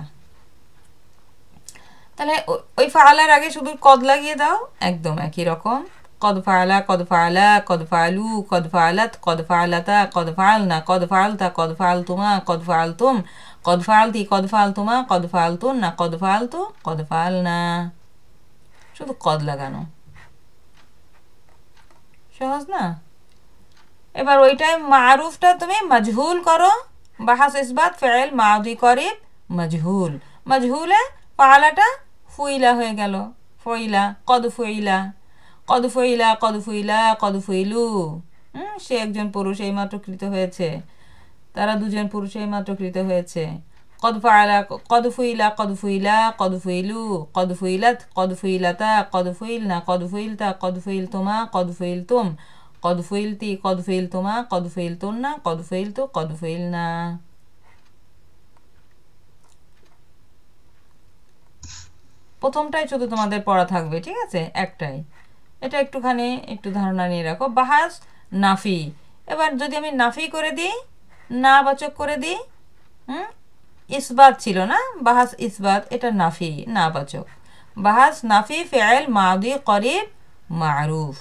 [SPEAKER 1] তাহলে ওই ফাআলার আগে শুধু কদ লাগিয়ে দাও, একদম একই রকম। কদ ফাআলা, কদ ফাআলা, কদ ফাআলু, কদ ফাআলাত, কদ ফাআলাতা, কদ ফাআলনা, কদ ফাআলতা, কদ ফাআলতুমা, কদ ফাআলতুম, কদ ফাআলতি, কদ ফাআলতুমা, কদ ফাআলতুন্না, কদ ফাআলতু, কদ ফাআলনা, শুধু কদ লাগানো, সহজ না? এবার ওইটাই মারুফটা তুমি মজহুল করো। বাহাস ইসবাত ফেল মাদি করিব মজহুল, মজহুলে ফাআলাটা ফুইলা হয়ে গেল, ফইলা, কদ ফুইলা, কদ ফুইলা, কদ ফুইলা, কদ ফুইলু। সে একজন পুরুষ এইমাত্র কৃত হয়েছে, তারা দুজন পুরুষ এইমাত্র কৃত হয়েছে। কদ ফাআলা, কদ ফুইলা, কদ ফুইলা, কদ ফুইলু, কদ ফুইলাত, কদ ফুইলাতা, কদ ফুইলনা, কদ ফুইলতা, কদ ফুইলতুমা, কদ ফুইলতুম, কদ ফুইলতি, কদ ফুইলতুমা, কদ ফুইলতুন্না, কদ ফুইলতু, কদ ফুইলনা। প্রথমটাই শুধু তোমাদের পড়া থাকবে, ঠিক আছে, একটাই। এটা একটু ধারণা নিয়ে রাখো। বাহাস নাফি, এবার যদি আমি নাফি করে দিই, না বাচক করে দিই, ইসবাত ছিল না, বাহাস ইসবাত, এটা নাফি, না বাচক। বাহাস নাফি ফেল মাদি করিব মারুফ।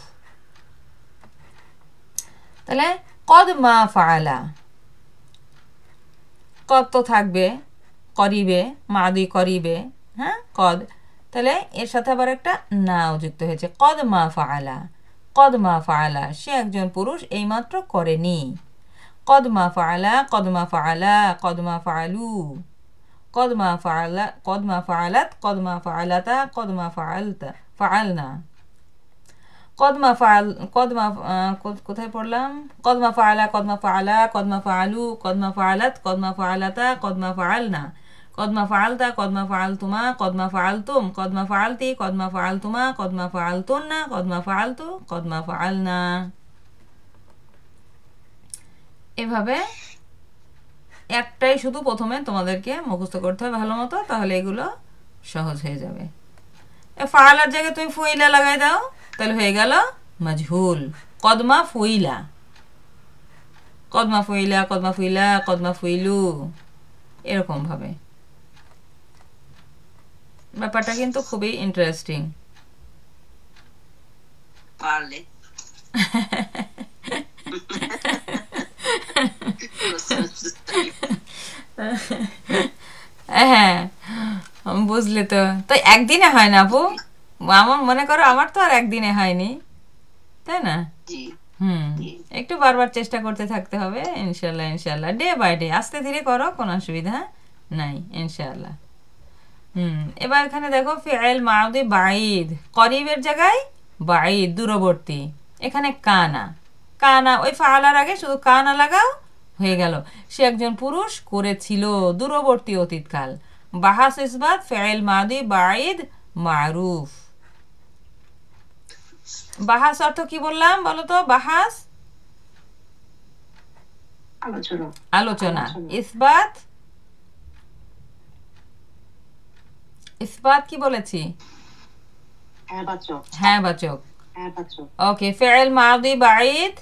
[SPEAKER 1] তাহলে কদ মা ফাআলা, কদ তো থাকবে, করিবে, মাদি করিবে, হ্যাঁ কদ, তাহলে এর সাথে আবার একটা নাও যুক্ত হয়েছে, কদ মা ফাআলা। কদ মা ফাআলা, সে একজন পুরুষ এইমাত্র করেনি। কদ মা ফাআলা, কদ মা ফাআলা, কদ মা ফাআলু, কদ মা ফাআলা, কদ মা ফাআলাত, কদ মা ফাআলাতা, কদ মা ফাআলতা, ফাআলনা। কদ মা ফাআল, কদ মা কোথায় পড়লাম? কদ মা ফাআলা, কদ মা ফাআলা, কদ মা ফাআলু, কদ মা ফাআলাত, কদ মা ফাআলাতা, কদ মা ফাআলনা, কদ মা ফাআলতা, কদ মা ফাআলতুমা, কদ মা ফাআলতুম, কদ মা ফাআলতি, কদ মা ফাআলতুমা, কদ মা ফাআলতুন্না, কদ মা ফাআলতু, কদ মা ফাআলনা। এভাবে একটাই শুধু প্রথমে তোমাদেরকে মুখস্থ করতে হবে ভালো মতো, তাহলে এগুলো সহজ হয়ে যাবে। ফাআলার জায়গায় তুমি ফুইলা লাগাই দাও, তাহলে হয়ে গেল মজহুল। কদমা ফুইলা, কদমা ফুইলা, কদমা ফুইলা, কদমা ফুইলু, এরকম ভাবে। ব্যাপারটা কিন্তু খুবই ইন্টারেস্টিং।
[SPEAKER 2] পারলে
[SPEAKER 1] হ্যাঁ বুঝলে তো। তো একদিনে হয় না আপু, আমার মনে করো আমার তো আর একদিনে হয়নি, তাই না? একটু বারবার চেষ্টা করতে থাকতে হবে, ইনশাল্লাহ ইনশাল্লাহ, ডে বাই ডে, আস্তে ধীরে করো, কোনো অসুবিধা নাই, ইনশাল্লাহ। এবার এখানে দেখো ফিআল মাদি বাঈদ, করিবের জায়গায় বাঈদ, দূরবর্তী। এখানে কানা, কানা ওই ফাআলার আগে শুধু কানা লাগাও, হয়ে গেল। সে একজন পুরুষ করেছিল, দূরবর্তী অতীতকাল। বাহাস ইসবাত ফিআল মাদি বাঈদ মারুফ। বাহাস অর্থ কি বললাম বলো তো? বাহাস আলোচনা, ইসবাত, ইসবাত কি বলেছি? হ্যাঁ বাচক। ওকে, ফিআল মাদি বাঈদ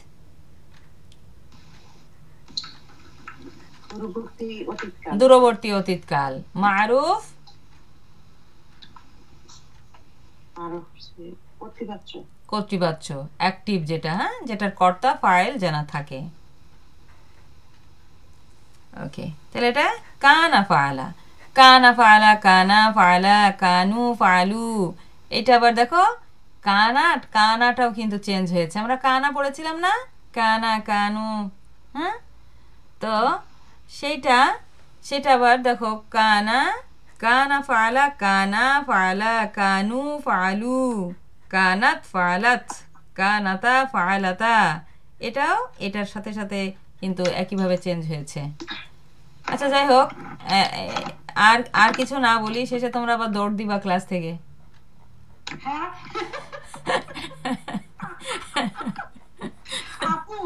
[SPEAKER 1] দূরবর্তী অতীতকাল। মারুফ কর্তৃবাচ্য অ্যাক্টিভ যেটা, হ্যাঁ, যেটার কর্তা ফাইল জানা থাকে। ওকে, তাহলে এটা কানা ফাআলা, কানা ফাআলা, কানা ফাআলা, কানু ফাআলু। এটা আবার দেখো কানাটাও কিন্তু চেঞ্জ হয়েছে। আমরা কানা পড়েছিলাম না, কানা, কানু, হ্যাঁ, তো সেটা আবার দেখো কানা, কানা ফাআলা, কানা ফাআলা, কানু ফাআলু, কানাত ফাআলাত, কানাতা ফাআলাতা। এটাও এটার সাথে সাথে কিন্তু একইভাবে চেঞ্জ হয়েছে। আচ্ছা, যাই হোক, আর কিছু না বলি, শেষে তোমরা আবার দৌড় দিবা ক্লাস থেকে।
[SPEAKER 4] হ্যাঁ আপু,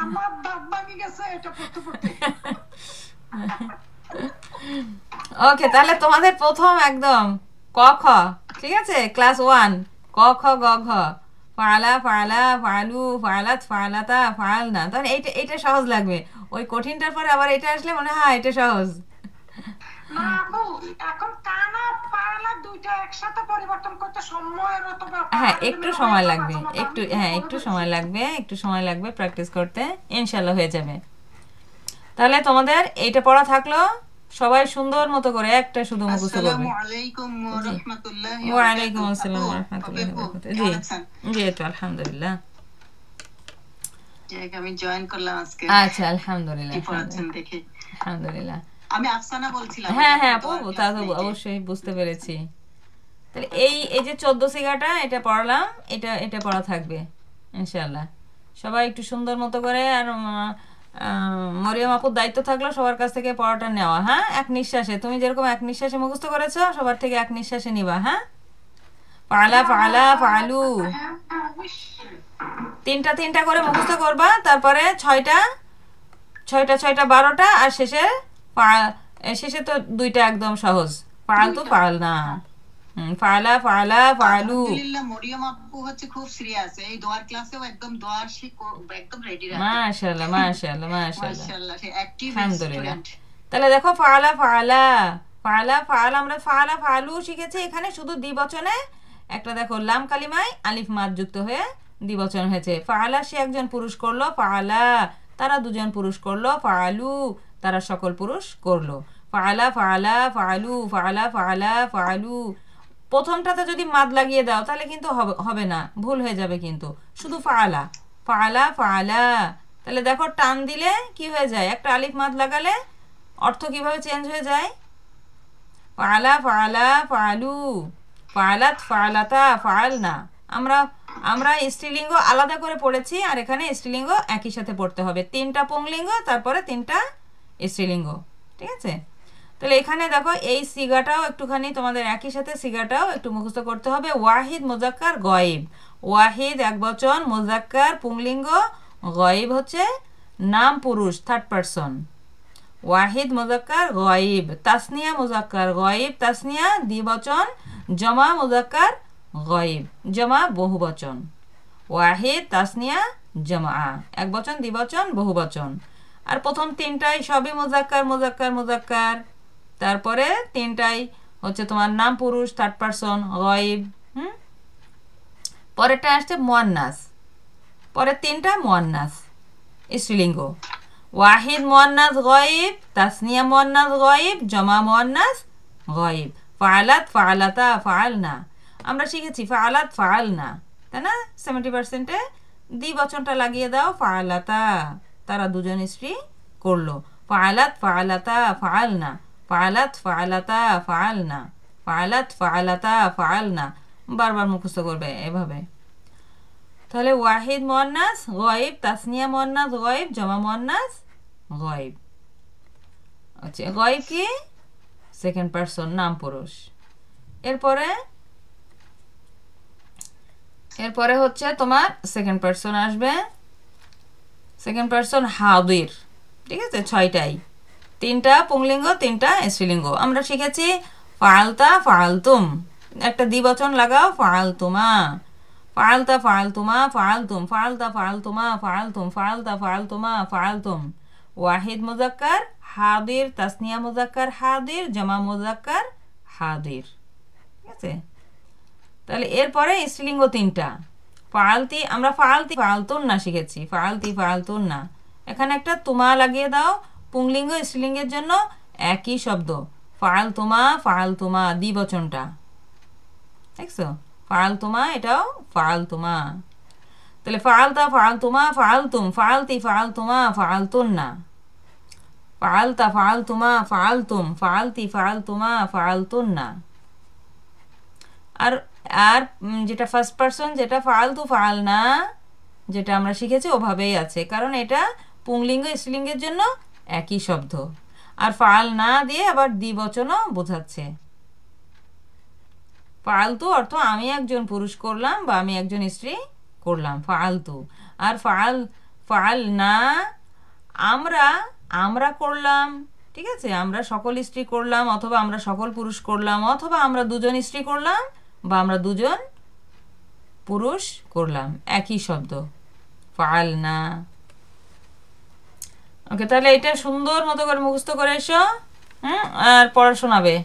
[SPEAKER 4] আমার দাঁত ভাঙে গেছে এটা পড়তে পড়তে।
[SPEAKER 1] ওকে, তাহলে তোমাদের প্রথম একদম ক খ, ঠিক আছে, ক্লাস 1, ক খ গ ঘ, ফাআলা, ফাআলা, ফাআলু, ফাআলাত, ফাআলাতা, ফাআলনা। তাহলে এইটা সহজ লাগবে। ওই কঠিনটার পরে আবার এটা আসলে মনে হয় এটা সহজ।
[SPEAKER 4] না আপু, এখন কানা ফাআলা দুইটা একসাথে পরিবর্তন করতে সময়ের অত ব্যাপার।
[SPEAKER 1] হ্যাঁ, একটু সময় লাগবে, একটু সময় লাগবে প্র্যাকটিস করতে, ইনশাল্লাহ হয়ে যাবে। তাহলে তোমাদের এইটা পড়া থাকলো, সবাই সুন্দর মতো করে একটা শুধু মুখস্থ করবে।
[SPEAKER 2] আসসালামু আলাইকুম ওয়া রাহমাতুল্লাহি
[SPEAKER 1] ওয়া আলাইকুম আসসালাম ওয়া রাহমাতুল্লাহি ওয়া বারাকাতুহু। জি জি, তো আলহামদুলিল্লাহ।
[SPEAKER 2] আমি জয়েন করলাম আজকে।
[SPEAKER 1] আচ্ছা, আলহামদুলিল্লাহ,
[SPEAKER 2] কি পড়াচ্ছেন দেখি।
[SPEAKER 1] আলহামদুলিল্লাহ।
[SPEAKER 2] আমি আফসানা বলছিলাম।
[SPEAKER 1] হ্যাঁ আপু, তা তো অবশ্যই বুঝতে পেরেছি। তাহলে এই যে 14 সিগাটা এটা পড়ালাম, এটা পড়া থাকবে ইনশাআল্লাহ। সবাই একটু সুন্দর মতো করে, আর মরিয়ম আপুর দায়িত্ব থাকলো সবার কাছ থেকে পড়াটা নেওয়া, হ্যাঁ, এক নিঃশ্বাসে। তুমি যেরকম এক নিঃশ্বাসে মুখস্থ করেছো, সবার থেকে এক নিঃশ্বাসে নিবা, হ্যাঁ। ফাআলা, ফাআলা, ফাআলু, তিনটা করে মুখস্থ করবা। তারপরে 6টা 12টা, আর শেষে তো 2টা একদম সহজ, ফাআলতু, ফাআলনা। ফাআলা, ফাআলা, ফাআলু।
[SPEAKER 2] আলহামদুলিল্লাহ, মরিয়ম আপু হচ্ছে খুব সিরিয়াস। এই দোয়ার ক্লাসেও একদম দোয়া একদম রেডি রাখে।
[SPEAKER 1] মাশাআল্লাহ, মাশাআল্লাহ, মাশাআল্লাহ,
[SPEAKER 2] মাশাআল্লাহ, সে অ্যাক্টিভ
[SPEAKER 1] আলহামদুলিল্লাহ।
[SPEAKER 2] স্টুডেন্ট।
[SPEAKER 1] তাহলে দেখো ফাআলা, ফাআলা, ফাআলা, ফাআলা, আমরা ফাআলা, ফাআলু শিখেছি। এখানে শুধু দ্বিবচনে একটা দেখো লাম কালিমায় আলিফ মাদ যুক্ত হয়ে দ্বিবচন হয়েছে। ফাআলা সে একজন পুরুষ করলো, ফাআলা তারা দুজন পুরুষ করলো, ফাআলু তারা সকল পুরুষ করলো। ফাআলা, ফাআলা, ফাআলু, ফাআলা, ফাআলা, ফাআলু। প্রথমটাতে যদি মাদ লাগিয়ে দাও তাহলে কিন্তু হবে না, ভুল হয়ে যাবে। কিন্তু শুধু ফাআলা, ফাআলা, ফাআলা। তাহলে দেখো টান দিলে কি হয়ে যায়, একটা আলিফ মাদ লাগালে অর্থ কিভাবে চেঞ্জ হয়ে যায়। ফাআলা, ফাআলা, ফাআলু, ফাআলাত, ফাআলাতা, ফাআলনা। আমরা স্ত্রীলিঙ্গ আলাদা করে পড়েছি, আর এখানে স্ত্রীলিঙ্গ একই সাথে পড়তে হবে। 3টা পুংলিঙ্গ, তারপরে 3টা স্ত্রীলিঙ্গ, ঠিক আছে। তাহলে এখানে দেখো এই সিগাটাও একটুখানি তোমাদের একই সাথে সিগাটাও একটু মুখস্থ করতে হবে। ওয়াহিদ, মুজাক্কার, গয়েব। ওয়াহিদ একবচন, মুজাক্কার পুংলিঙ্গ, গয়েব হচ্ছে নাম পুরুষ, 3rd পারসন। ওয়াহিদ মুজাক্কার, গয়েব। তাসনিয়া মুজাক্কার, গয়েব তাসনিয়া দ্বিবচন, জমা মুজাক্কার, গয়েব জমা বহুবচন। ওয়াহিদ, তাসনিয়া, জমা একবচন, দ্বিবচন, বহুবচন। আর প্রথম 3টাই সবই মুজাক্কার, মুজাক্কার, মুজাক্কার। তারপরে 3টাই হচ্ছে তোমার নাম পুরুষ, 3rd পারসন, গয়েব। পরেরটা আসছে মুয়ান্নাস, পরের 3টা মুয়ান্নাস স্ত্রীলিঙ্গ। ওয়াহিদ মুয়ান্নাস গয়েব, তাসনিয়া মুয়ান্নাস গয়েব, জমা মুয়ান্নাস গয়েব। ফাআলাত, ফাআলাতা, ফাআলনা। আমরা শিখেছি ফাআলাত, ফাআলনা, তাই না। 70%-এ দ্বিবচনটা লাগিয়ে দাও, ফাআলাতা তারা দুজন স্ত্রী করলো। ফাআলাত, ফাআলাতা, ফাআলনা, ফাআলাত, ফাআলাতা, ফাআলনা, ফাআলাত, ফাআলাতা, ফাআলনা। বারবার মুখস্থ করবে এভাবে। তাহলে ওয়াহিদ মুয়ান্নাস গয়েব, তাসনিয়া মুয়ান্নাস গয়েব, জমা মুয়ান্নাস গয়েব। আচ্ছা, গয়েব কি 2nd পারসন, নাম পুরুষ। এরপরে হচ্ছে তোমার 2nd পারসন আসবে। 2nd পারসন হাদির, ঠিক আছে। 6টাই, 3টা পুংলিঙ্গ, 3টা স্ত্রীলিঙ্গ। আমরা শিখেছি ফাআলতা, ফাআলতুম, একটা দ্বিবচন লাগাও, ফাআলতুমা। ফাআলতা, ফাআলতুমা, ফাআলতুম, ফাআলতা, ফাআলতুমা, ফাআলতুম, ফাআলতা, ফাআলতুমা, ফাআলতুম। ওয়াহিদ মুজাক্কার হাদির, তাসনিয়া মুজাক্কার হাদির, জমা মুজাক্কার হাদির, ঠিক আছে। তাহলে এরপরে স্ত্রীলিঙ্গ 3টা, ফালতি আমরা ফালতি ফালতুন না শিখেছি, ফালতি ফালতুন না। এখানে একটা তুমা লাগিয়ে দাও, পুংলিঙ্গ স্ত্রীলিঙ্গের জন্য একই শব্দ, ফালতুমা ফালতুমা, দ্বিবচনটা দেখছো, ফালতুমা এটাও ফালতুমা। তাহলে ফালতা ফালতুমা ফালতুম, ফালতি ফালতুমা ফালতুন না, ফালতা ফালতুমা ফালতুম, ফালতি ফালতুমা ফালতুন না। আর আর যেটা ফার্স্ট পারসন, যেটা ফালতু ফালনা, যেটা আমরা শিখেছি ওভাবেই আছে, কারণ এটা পুংলিঙ্গ স্ত্রীলিঙ্গের জন্য একই শব্দ। আর ফালনা দিয়ে আবার দ্বিবচনও বোঝাচ্ছে। ফালতু অর্থ আমি একজন পুরুষ করলাম বা আমি একজন স্ত্রী করলাম, ফালতু। আর ফাল না আমরা আমরা করলাম, ঠিক আছে, আমরা সকল স্ত্রী করলাম, অথবা আমরা সকল পুরুষ করলাম, অথবা আমরা দুজন স্ত্রী করলাম বা আমরা দুজন পুরুষ করলাম, একই শব্দ ফাল না। ওকে, তাহলে এটা সুন্দর মতো করে মুখস্থ করে এসো। আর পড়া শোনাবে,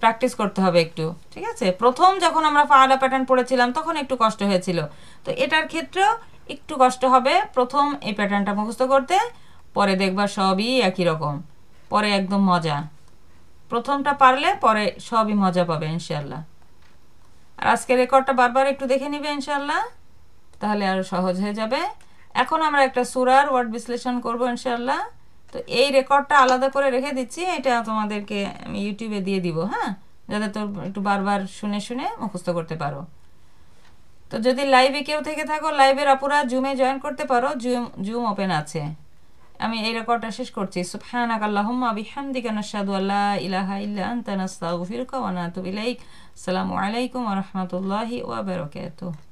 [SPEAKER 1] প্র্যাকটিস করতে হবে একটু, ঠিক আছে। প্রথম যখন আমরা ফাআলা প্যাটার্ন পড়েছিলাম তখন একটু কষ্ট হয়েছিল, তো এটার ক্ষেত্রেও একটু কষ্ট হবে প্রথম এই প্যাটার্নটা মুখস্থ করতে, পরে দেখবা সবই একই রকম, পরে একদম মজা। প্রথমটা পারলে পরে সবই মজা পাবে ইনশাল্লাহ। আর আজকে রেকর্ডটা বারবার একটু দেখে নিবে ইনশাল্লাহ, তাহলে আরও সহজ হয়ে যাবে। এখন আমরা একটা সূরার ওয়ার্ড বিশ্লেষণ করব ইনশাল্লাহ। তো এই রেকর্ডটা আলাদা করে রেখে দিচ্ছি, এটা তোমাদেরকে আমি ইউটিউবে দিয়ে দিব, হ্যাঁ, যাতে তো একটু বারবার শুনে শুনে মুখস্থ করতে পারো। তো যদি লাইভে কেউ থেকে থাকো, লাইভের আপুরা জুমে জয়েন করতে পারো, জুম ওপেন আছে। আমি এই রেকর্ডটা শেষ করছি। সুবহানাকা আল্লাহুম্মা বিহামদিকা নাশহাদু আল্লা ইলাহা ইল্লা আনতা নাস্তাগফিরুকা ওয়া নাতুবু ইলাইক। আসসালামু আলাইকুম ওয়া রাহমাতুল্লাহি ওয়া বারাকাতুহু।